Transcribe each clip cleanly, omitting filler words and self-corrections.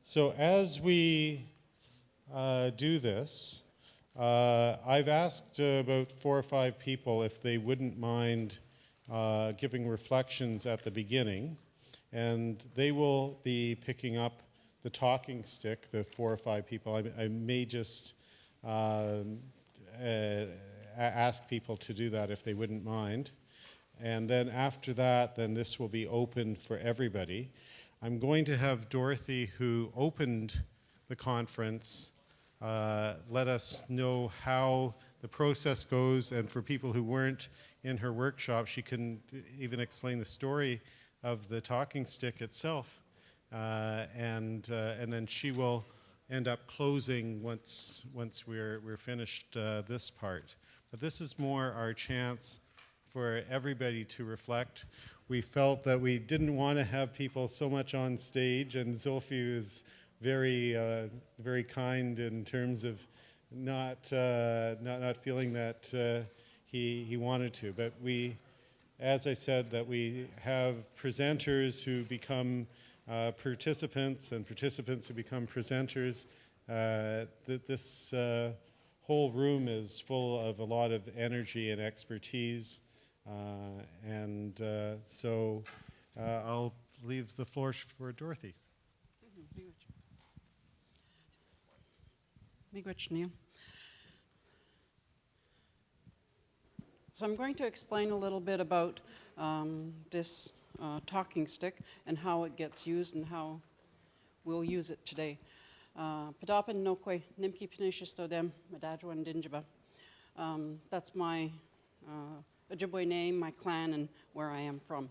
So as we do this, I've asked about 4 or 5 people if they wouldn't mind giving reflections at the beginning, and they will be picking up the talking stick, the 4 or 5 people. I may just ask people to do that if they wouldn't mind. And then after that, then this will be open for everybody. I'm going to have Dorothy, who opened the conference, let us know how the process goes, and for people who weren't in her workshop, she can even explain the story of the talking stick itself, and then she will end up closing once we're finished this part. But this is more our chance for everybody to reflect. We felt that we didn't want to have people so much on stage, and Zulfi is very kind in terms of not feeling that he wanted to. But we, as I said, that we have presenters who become participants, and participants who become presenters. This whole room is full of a lot of energy and expertise, so I'll leave the floor for Dorothy. So I'm going to explain a little bit about this talking stick and how it gets used and how we'll use it today. Padapan nokwe nimki pinishistodem madajwan dinjaba. That's my Ojibwe name, my clan, and where I am from.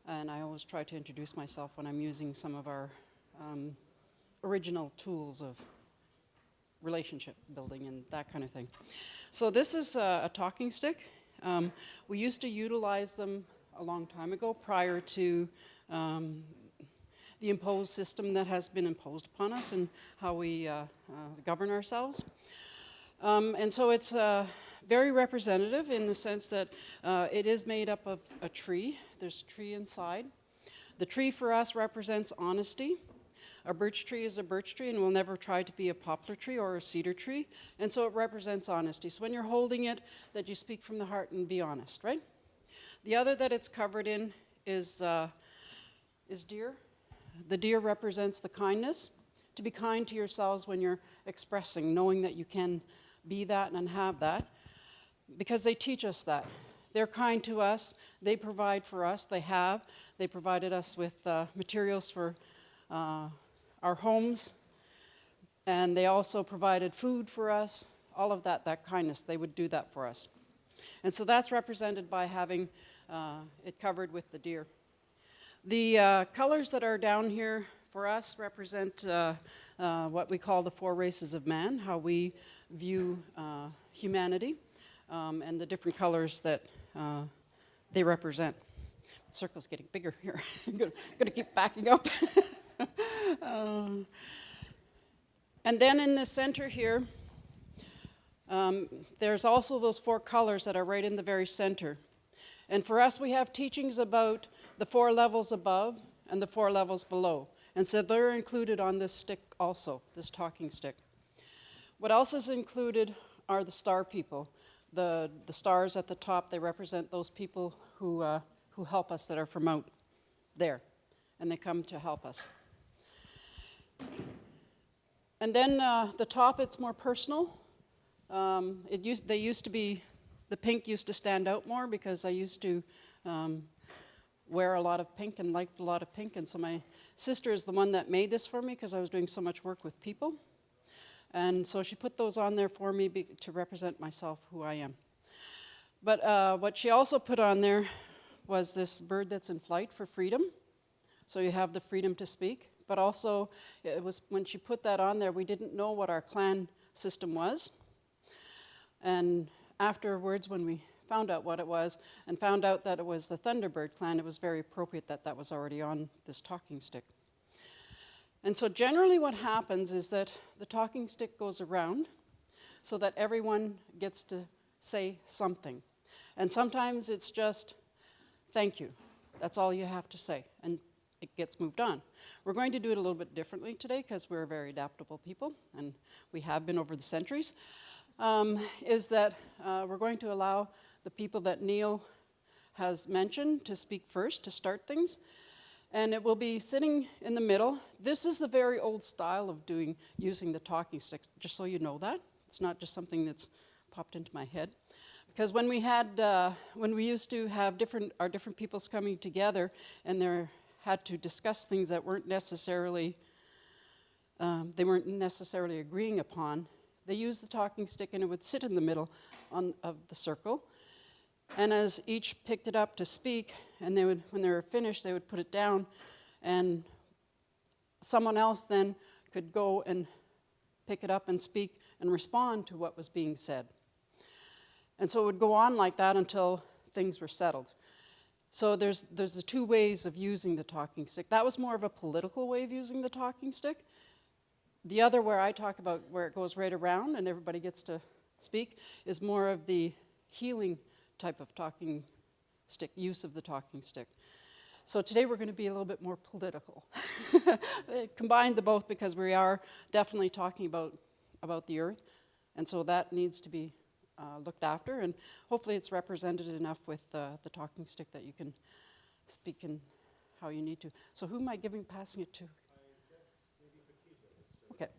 And I always try to introduce myself when I'm using some of our original tools of relationship building and that kind of thing. So this is a talking stick. We used to utilize them a long time ago, prior to the imposed system that has been imposed upon us and how we govern ourselves. And so it's very representative in the sense that it is made up of a tree. There's a tree inside. The tree for us represents honesty. A birch tree is a birch tree and will never try to be a poplar tree or a cedar tree. And so it represents honesty. So when you're holding it, that you speak from the heart and be honest, right? The other that it's covered in is deer. The deer represents the kindness. To be kind to yourselves when you're expressing, knowing that you can be that and have that, because they teach us that. They're kind to us. They provide for us. They provided us with materials for our homes, and they also provided food for us. All of that kindness, they would do that for us. And so that's represented by having it covered with the deer. The colors that are down here for us represent what we call the 4 races of man, how we view humanity, and the different colors that they represent. The circle's getting bigger here. I'm going to keep backing up. And then in the center here, there's also those 4 colors that are right in the very center. And for us, we have teachings about the 4 levels above and the 4 levels below. And so they're included on this stick also, this talking stick. What else is included are the star people. The stars at the top, they represent those people who help us, that are from out there. And they come to help us. And then the top, it's more personal. They used to be, the pink used to stand out more because I used to wear a lot of pink and liked a lot of pink. And so my sister is the one that made this for me because I was doing so much work with people. And so she put those on there for me to represent myself, who I am. But what she also put on there was this bird that's in flight for freedom. So you have the freedom to speak. But also, it was when she put that on there, we didn't know what our clan system was. And afterwards, when we found out what it was, and found out that it was the Thunderbird clan, it was very appropriate that that was already on this talking stick. And so generally what happens is that the talking stick goes around so that everyone gets to say something. And sometimes it's just, thank you. That's all you have to say. And it gets moved on. We're going to do it a little bit differently today because we're very adaptable people, and we have been over the centuries, is that we're going to allow the people that Neil has mentioned to speak first, to start things, and it will be sitting in the middle. This is the very old style of using the talking sticks, just so you know that. It's not just something that's popped into my head. Because when we used to have our different peoples coming together and they had to discuss things that weren't necessarily agreeing upon, they used the talking stick and it would sit in the middle of the circle. And as each picked it up to speak, and when they were finished, they would put it down, and someone else then could go and pick it up and speak and respond to what was being said. And so it would go on like that until things were settled. So there's the two ways of using the talking stick. That was more of a political way of using the talking stick. The other, where I talk about where it goes right around and everybody gets to speak, is more of the healing type of talking stick, use of the talking stick. So today we're going to be a little bit more political. Combine the both because we are definitely talking about the earth, and so that needs to be looked after, and hopefully it's represented enough with the talking stick that you can speak in how you need to. So who am I passing it to? Okay.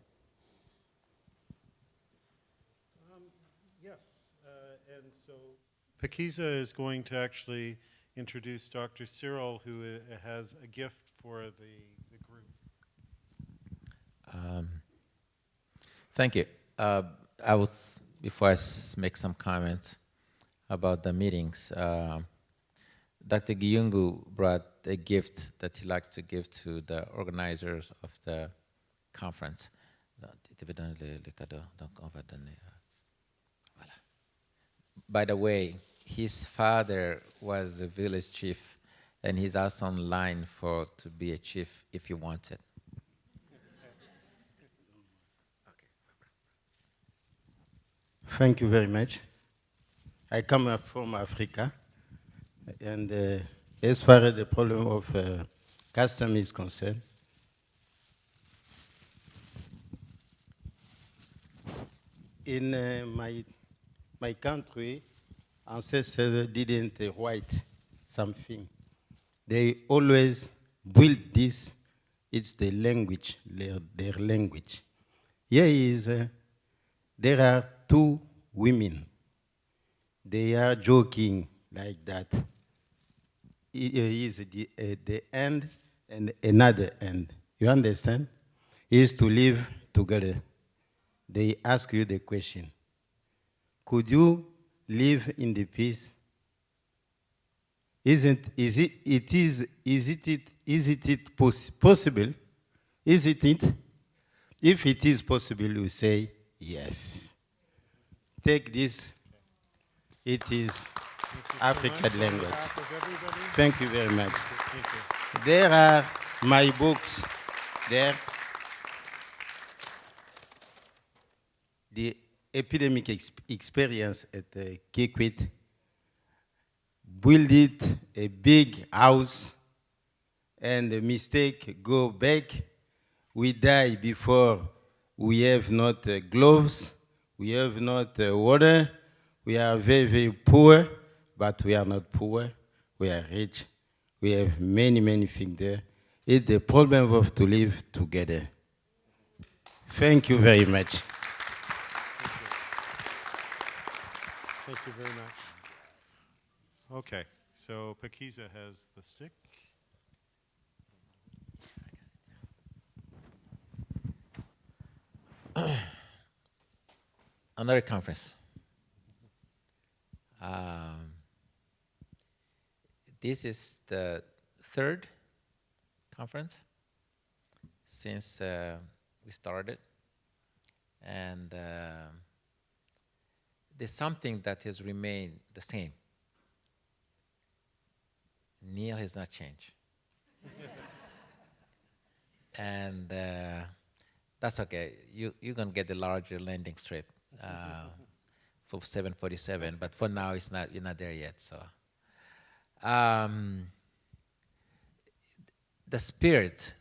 Yes, and so PEGASUS is going to actually introduce Dr. Cyril, who has a gift for the group. Thank you. Before I make some comments about the meetings, Dr. Giyungu brought a gift that he liked to give to the organizers of the conference. By the way, his father was a village chief, and he's also online to be a chief if he wants it. Thank you very much. I come up from Africa, and as far as the problem of custom is concerned, in my country, ancestors didn't write something. They always build this. It's the language, their language. Here there are two women. They are joking like that. Here is the end and another end. You understand? Is to live together. They ask you the question, could you live in the peace? Is it possible? Is it? If it is possible, you say yes. Take this. It is African language. Thank you very much. Thank you. There are my books there. The epidemic experience at Kikwit. Build it a big house, and the mistake go back. We die before we have not gloves, we have not water, we are very, very poor, but we are not poor, we are rich. We have many, many things there. It's the problem of to live together. Thank you very much. Thank you very much. Okay, so PEGASUS has the stick. Another conference. This is the third conference since we started, and there's something that has remained the same. Neil has not changed. And that's okay. You're going to get the larger landing strip for 747, but for now you're not there yet. So the spirit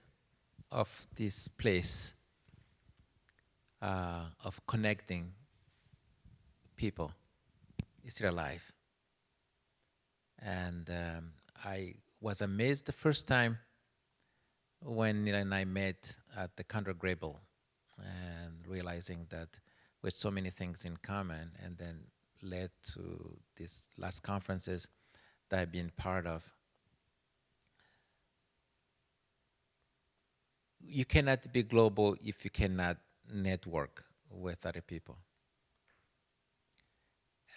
of this place of connecting people is still alive. And I was amazed the first time when Neil and I met at the Condor Grable, and realizing that with so many things in common, and then led to these last conferences that I've been part of. You cannot be global if you cannot network with other people.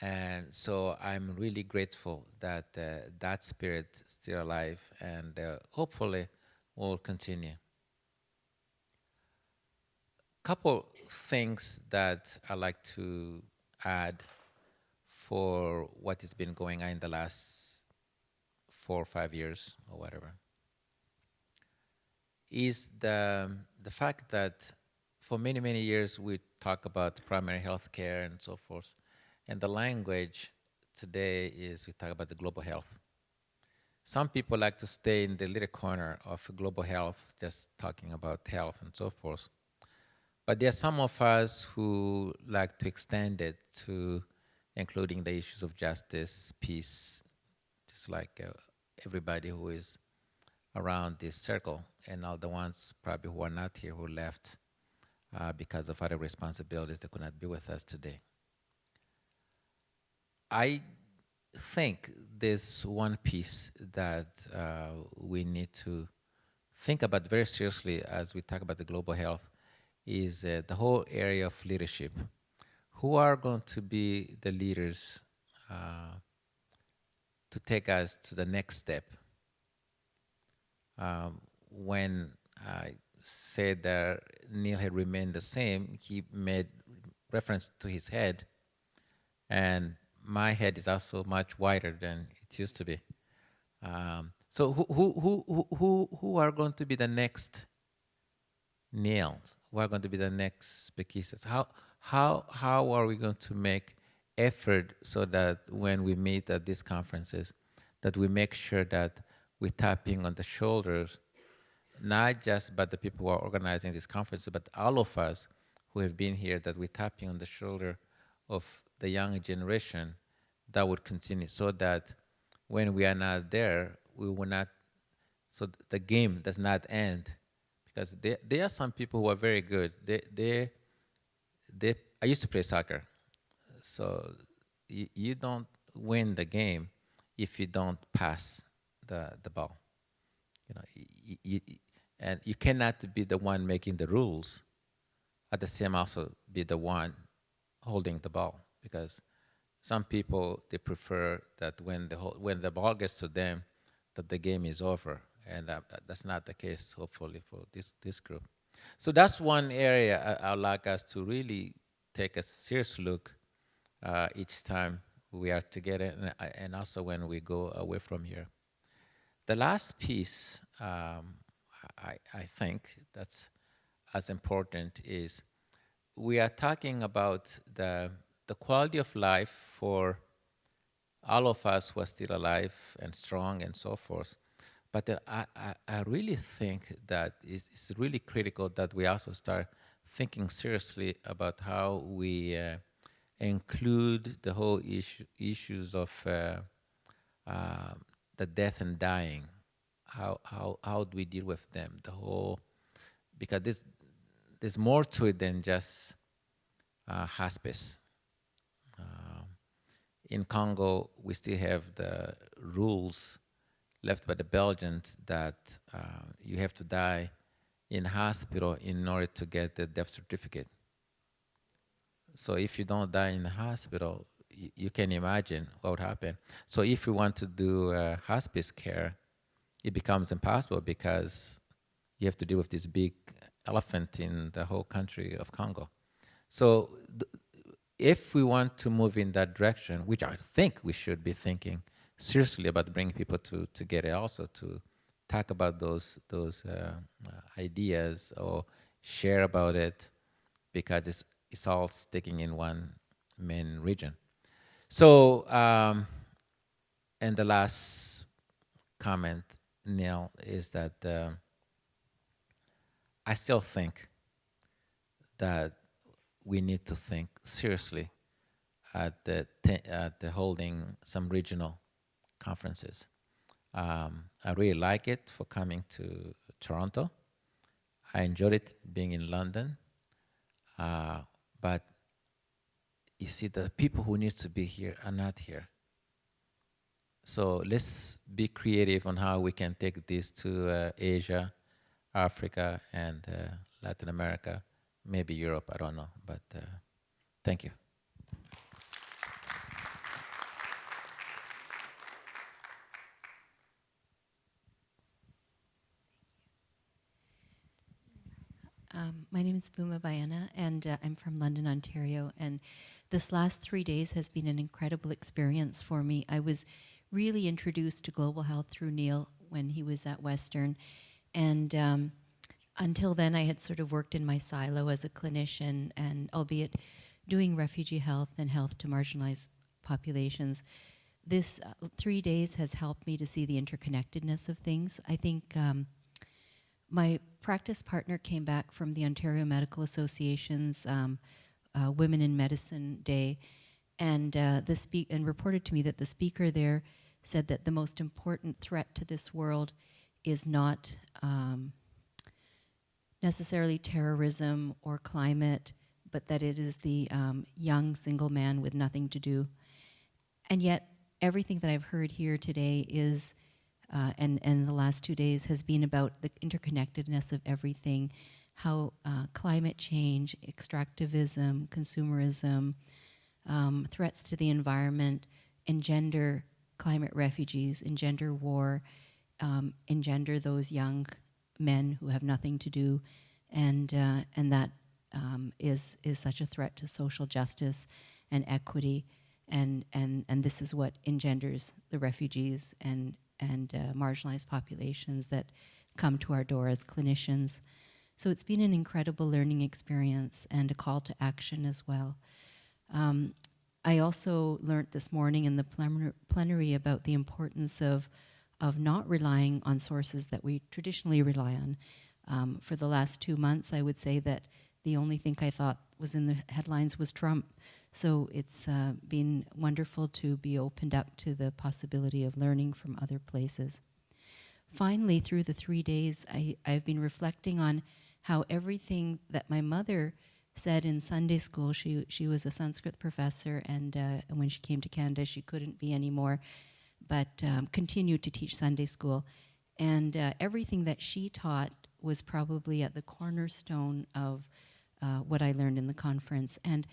And so I'm really grateful that that spirit is still alive, and hopefully will continue. Couple things that I like to add for what has been going on in the last 4 or 5 years or whatever is the fact that for many, many years we talk about primary health care and so forth, and the language today is we talk about the global health. Some people like to stay in the little corner of global health, just talking about health and so forth. But there are some of us who like to extend it to including the issues of justice, peace, just like everybody who is around this circle, and all the ones probably who are not here, who left because of other responsibilities that could not be with us today. I think there's one piece that we need to think about very seriously as we talk about the global health is the whole area of leadership. Who are going to be the leaders to take us to the next step? When I said that Neil had remained the same, he made reference to his head, and my head is also much wider than it used to be. So who are going to be the next Neils? Who are going to be the next PEGASUS? How are we going to make effort so that when we meet at these conferences, that we make sure that we're tapping on the shoulders, not just by the people who are organizing these conferences, but all of us who have been here, that we're tapping on the shoulder of the young generation that would continue, so that when we are not there, we will not, so the game does not end. Because there are some people who are very good. I used to play soccer. So you don't win the game if you don't pass the ball. You know, and you cannot be the one making the rules, at the same also be the one holding the ball, because some people, they prefer that when the ball gets to them, that the game is over, and that's not the case, hopefully, for this group. So that's one area I'd like us to really take a serious look each time we are together, and also when we go away from here. The last piece, I think that's as important, is we are talking about the quality of life for all of us who are still alive and strong and so forth. But I really think that it's really critical that we also start thinking seriously about how we include the whole issues of the death and dying. How do we deal with them? The whole, because there's more to it than just hospice. In Congo, we still have the rules left by the Belgians that you have to die in hospital in order to get the death certificate. So if you don't die in the hospital, you can imagine what would happen. So if you want to do hospice care, it becomes impossible because you have to deal with this big elephant in the whole country of Congo. So if we want to move in that direction, which I think we should be thinking seriously about bringing people together also to talk about those ideas or share about it, because it's all sticking in one main region. So, and the last comment Neil, is that I still think that we need to think seriously at the holding some regional conferences. I really like it for coming to Toronto. I enjoyed it being in London, but you see, the people who need to be here are not here. So let's be creative on how we can take this to Asia, Africa, and Latin America, maybe Europe, I don't know, but thank you. My name is Bhuma Bayana, and I'm from London, Ontario. And this last 3 days has been an incredible experience for me. I was really introduced to global health through Neil when he was at Western. And until then, I had sort of worked in my silo as a clinician, and albeit doing refugee health and health to marginalized populations. This 3 days has helped me to see the interconnectedness of things. I think my practice partner came back from the Ontario Medical Association's Women in Medicine Day, and and reported to me that the speaker there said that the most important threat to this world is not necessarily terrorism or climate, but that it is the young single man with nothing to do. And yet, everything that I've heard here today is and the last 2 days has been about the interconnectedness of everything, how climate change, extractivism, consumerism, threats to the environment engender climate refugees, engender war, engender those young men who have nothing to do, and that is such a threat to social justice and equity, and this is what engenders the refugees and marginalized populations that come to our door as clinicians. So it's been an incredible learning experience and a call to action as well. I also learned this morning in the plenary about the importance of not relying on sources that we traditionally rely on. For the last 2 months, I would say that the only thing I thought was in the headlines was Trump. So it's been wonderful to be opened up to the possibility of learning from other places. Finally, through the 3 days, I've been reflecting on how everything that my mother said in Sunday school, she was a Sanskrit professor, and when she came to Canada, she couldn't be anymore, but continued to teach Sunday school. And everything that she taught was probably at the cornerstone of what I learned in the conference. And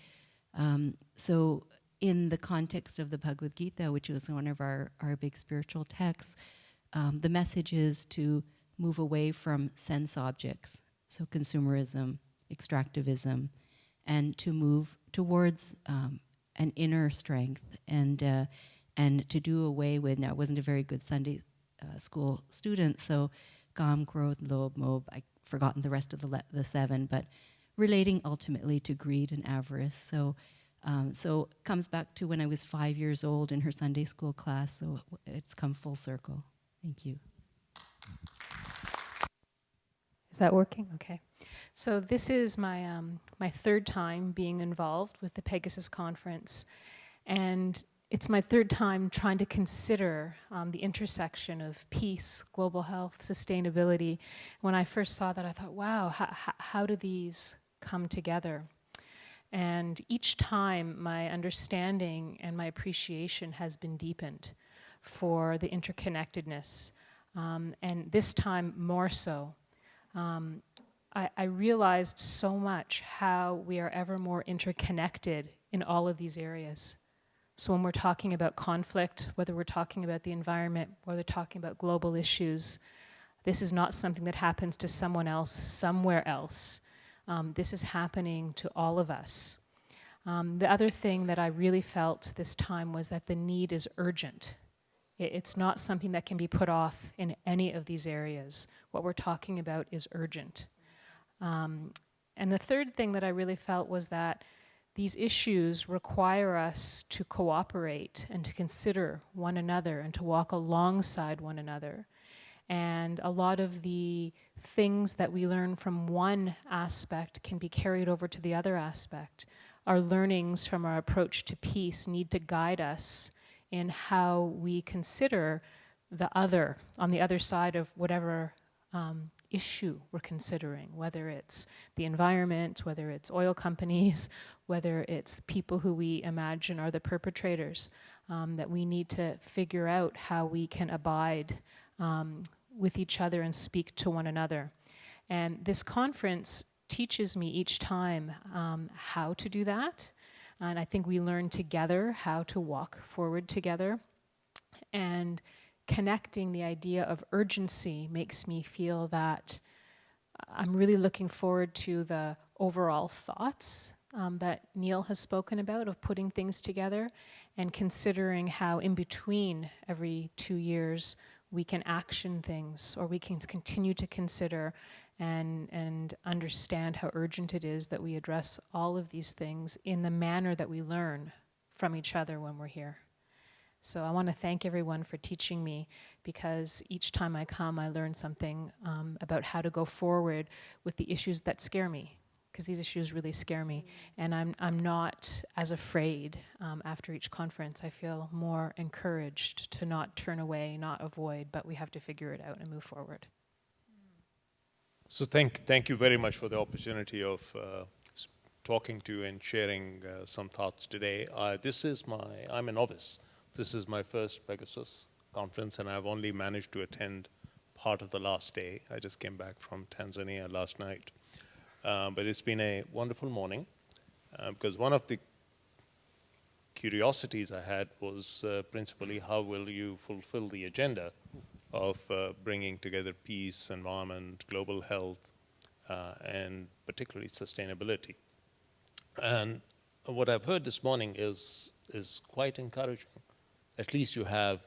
so in the context of the Bhagavad Gita, which was one of our big spiritual texts, the message is to move away from sense objects, so consumerism, extractivism, and to move towards an inner strength, and to do away with, now I wasn't a very good Sunday school student, so Kam, Krodh, Lobh, Mobh, I've forgotten the rest of the 7, but relating ultimately to greed and avarice. So it comes back to when I was 5 years old in her Sunday school class, so it's come full circle. Thank you. Is that working? Okay. So this is my my third time being involved with the PEGASUS conference, and it's my third time trying to consider the intersection of peace, global health, sustainability. When I first saw that, I thought, wow, how do these come together? And each time my understanding and my appreciation has been deepened for the interconnectedness, and this time more so. I realized so much how we are ever more interconnected in all of these areas. So when we're talking about conflict, whether we're talking about the environment, whether we're talking about global issues, this is not something that happens to someone else somewhere else. This is happening to all of us. The other thing that I really felt this time was that the need is urgent. It's not something that can be put off in any of these areas. What we're talking about is urgent. And the third thing that I really felt was that these issues require us to cooperate and to consider one another and to walk alongside one another. And a lot of the things that we learn from one aspect can be carried over to the other aspect. Our learnings from our approach to peace need to guide us in how we consider the other, on the other side of whatever issue we're considering, whether it's the environment, whether it's oil companies, whether it's people who we imagine are the perpetrators, that we need to figure out how we can abide with each other and speak to one another. And this conference teaches me each time how to do that. And I think we learn together how to walk forward together. And connecting the idea of urgency makes me feel that I'm really looking forward to the overall thoughts that Neil has spoken about, of putting things together and considering how in between every 2 years we can action things, or we can continue to consider and understand how urgent it is that we address all of these things in the manner that we learn from each other when we're here. So I want to thank everyone for teaching me, because each time I come, I learn something about how to go forward with the issues that scare me, because these issues really scare me. And I'm not as afraid after each conference. I feel more encouraged to not turn away, not avoid, but we have to figure it out and move forward. So thank you very much for the opportunity of talking to you and sharing some thoughts today. I'm a novice. This is my first PEGASUS conference, and I've only managed to attend part of the last day. I just came back from Tanzania last night. But it's been a wonderful morning, because one of the curiosities I had was principally, how will you fulfill the agenda of bringing together peace, environment, global health, and particularly sustainability. And what I've heard this morning is quite encouraging. At least you have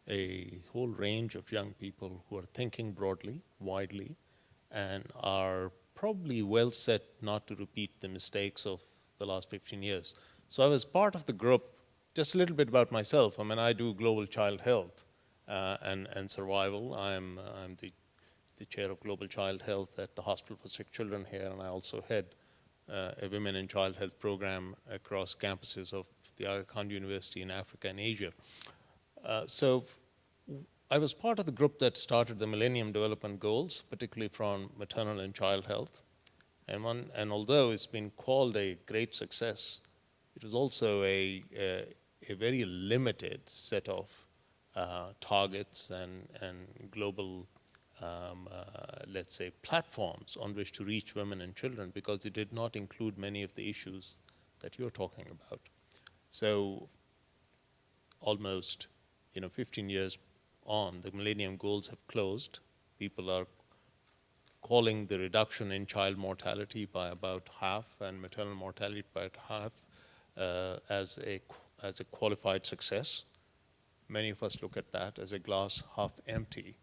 a whole range of young people who are thinking broadly, widely, and are probably well set not to repeat the mistakes of the last 15 years. So I was part of the group. Just a little bit about myself. I mean, I do global child health and survival. I'm the chair of global child health at the Hospital for Sick Children here, and I also head a women and child health program across campuses of the Aga Khan University in Africa and Asia. So I was part of the group that started the Millennium Development Goals, particularly from maternal and child health. And although it's been called a great success, it was also a very limited set of targets and global, let's say, platforms on which to reach women and children, because it did not include many of the issues that you're talking about. So almost 15 years on, the Millennium Goals have closed. People are calling the reduction in child mortality by about half and maternal mortality by half as a qualified success. Many of us look at that as a glass half empty,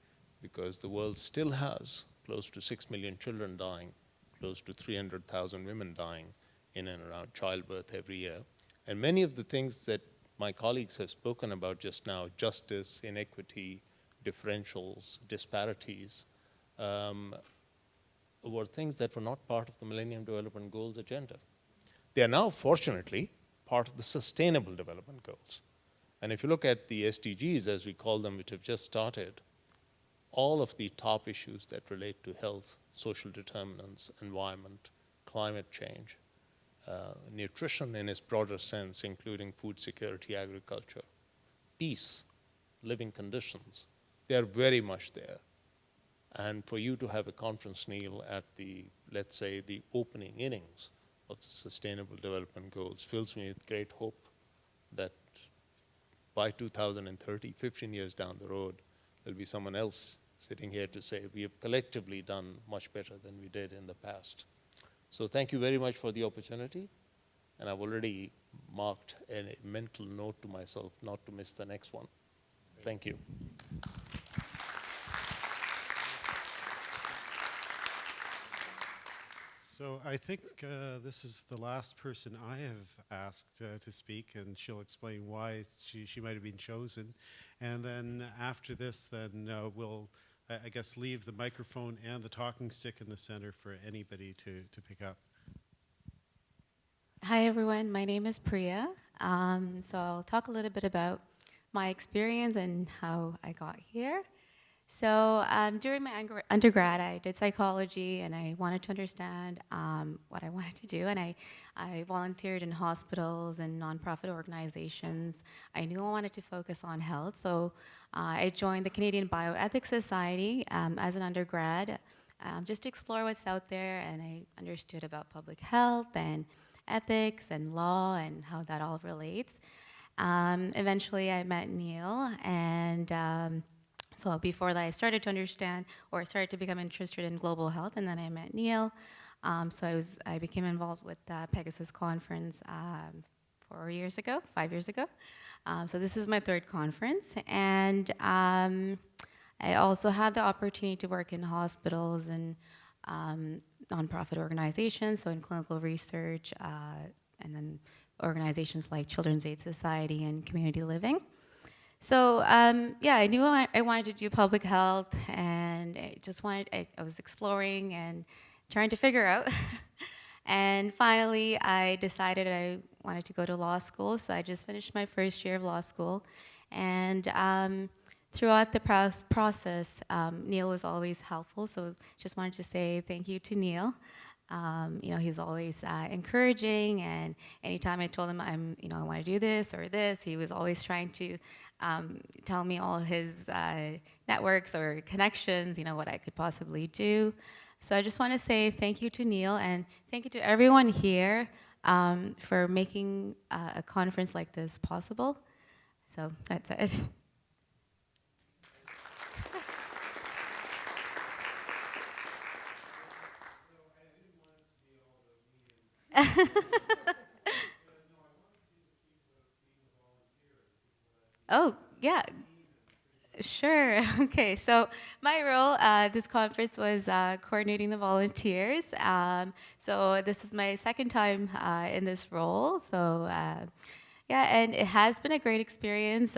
because the world still has close to 6 million children dying, close to 300,000 women dying in and around childbirth every year. And many of the things that my colleagues have spoken about just now, justice, inequity, differentials, disparities, were things that were not part of the Millennium Development Goals agenda. They are now, fortunately, part of the Sustainable Development Goals. And if you look at the SDGs, as we call them, which have just started, all of the top issues that relate to health, social determinants, environment, climate change, nutrition in its broader sense, including food security, agriculture, peace, living conditions, they are very much there. And for you to have a conference, Neil, at the, let's say, the opening innings of the Sustainable Development Goals fills me with great hope that by 2030, 15 years down the road, there'll be someone else sitting here to say we have collectively done much better than we did in the past. So thank you very much for the opportunity. And I've already marked a mental note to myself not to miss the next one. Thank you. So I think this is the last person I have asked to speak, and she'll explain why she might have been chosen. And then after this, then we'll I guess, leave the microphone and the talking stick in the center for anybody to pick up. Hi, everyone. My name is Priya. So I'll talk a little bit about my experience and how I got here. So during my undergrad, I did psychology, and I wanted to understand what I wanted to do. And I volunteered in hospitals and nonprofit organizations. I knew I wanted to focus on health, so I joined the Canadian Bioethics Society as an undergrad, just to explore what's out there. And I understood about public health and ethics and law and how that all relates. Eventually, I met Neil, and so before that, I started to understand, or started to become interested in global health, and then I met Neil. So I became involved with the PEGASUS conference 5 years ago. So this is my third conference, and I also had the opportunity to work in hospitals and nonprofit organizations, so in clinical research, and then organizations like Children's Aid Society and Community Living. So yeah, I knew I wanted to do public health, and I was exploring and trying to figure out. And finally, I decided I wanted to go to law school, so I just finished my first year of law school. And throughout the process, Neil was always helpful, so just wanted to say thank you to Neil. He's always encouraging, and anytime I told him I want to do this or this, he was always trying to tell me all his networks or connections, what I could possibly do. So I just want to say thank you to Neil, and thank you to everyone here for making a conference like this possible. So that's it. Oh, yeah. Sure. Okay. So my role this conference was coordinating the volunteers. So this is my second time in this role. So yeah, and it has been a great experience.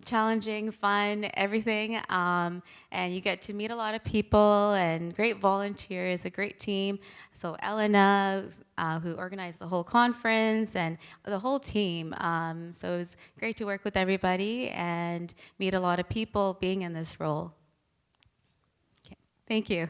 Challenging, fun, everything. And you get to meet a lot of people and great volunteers, a great team. So Elena, who organized the whole conference, and the whole team. So it was great to work with everybody and meet a lot of people being in this role. Okay. Thank you.